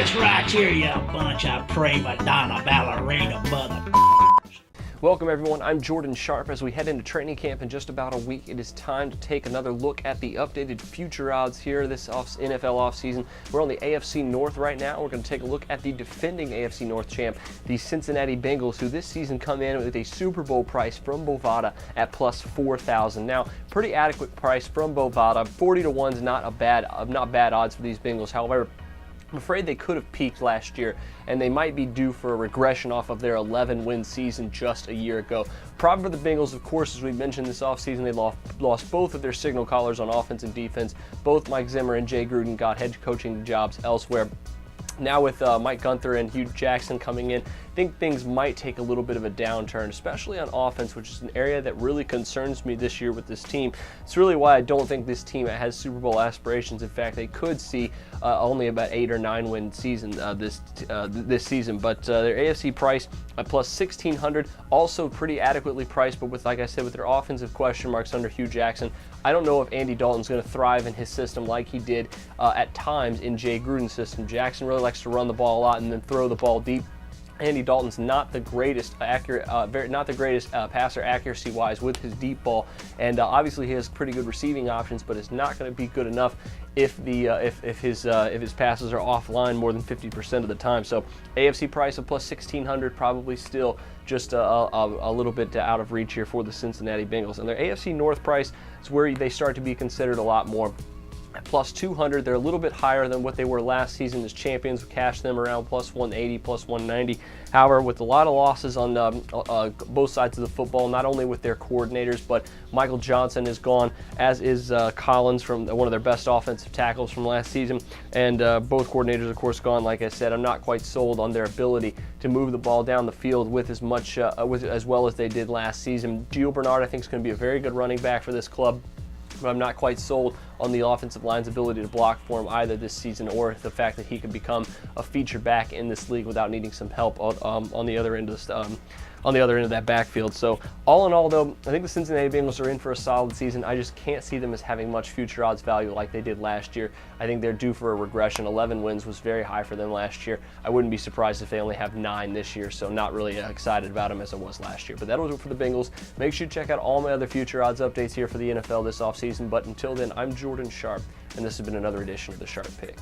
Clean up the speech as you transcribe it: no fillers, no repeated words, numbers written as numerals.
this right here, you bunch of prima donna ballerina mother. Welcome everyone, I'm Jordan Sharp. As we head into training camp in just about a week, it is time to take another look at the updated future odds here this NFL offseason. We're on the AFC North right now. We're going to take a look at the defending AFC North champ, the Cincinnati Bengals, who this season come in with a Super Bowl price from Bovada at plus 4,000. Now, pretty adequate price from Bovada. 40 to 1 is not bad odds for these Bengals. However, I'm afraid they could have peaked last year, and they might be due for a regression off of their 11-win season just a year ago. Problem for the Bengals, of course, as we mentioned this offseason, they lost both of their signal callers on offense and defense. Both Mike Zimmer and Jay Gruden got head coaching jobs elsewhere. Now with Mike Gunther and Hugh Jackson coming in, I think things might take a little bit of a downturn, especially on offense, which is an area that really concerns me this year with this team. It's really why I don't think this team has Super Bowl aspirations. In fact, they could see only about 8 or 9 win season this season. But their AFC price at plus 1,600, also pretty adequately priced, but with, like I said, with their offensive question marks under Hugh Jackson, I don't know if Andy Dalton's going to thrive in his system like he did at times in Jay Gruden's system. Jackson really likes to run the ball a lot and then throw the ball deep. Andy Dalton's not the greatest passer accuracy-wise with his deep ball, and obviously he has pretty good receiving options, but it's not going to be good enough if his passes are offline more than 50% of the time. So AFC price of plus 1,600, probably still just a little bit out of reach here for the Cincinnati Bengals. And their AFC North price is where they start to be considered a lot more. At plus 200, they're a little bit higher than what they were last season as champions. We cashed them around plus 180, plus 190. However, with a lot of losses on both sides of the football, not only with their coordinators, but Michael Johnson is gone, as is Collins, from one of their best offensive tackles from last season. And both coordinators, of course, gone. Like I said, I'm not quite sold on their ability to move the ball down the field with as much, as well as they did last season. Gio Bernard, I think, is going to be a very good running back for this club, but I'm not quite sold on the offensive line's ability to block for him either this season, or the fact that he could become a feature back in this league without needing some help on the other end of that backfield. So all in all, though, I think the Cincinnati Bengals are in for a solid season. I just can't see them as having much future odds value like they did last year. I think they're due for a regression. 11 wins was very high for them last year. I wouldn't be surprised if they only have 9 this year, so not really excited about them as I was last year. But that'll do it for the Bengals. Make sure you check out all my other future odds updates here for the NFL this offseason. But until then, I'm Jordan Sharp, and this has been another edition of the Sharp Pick.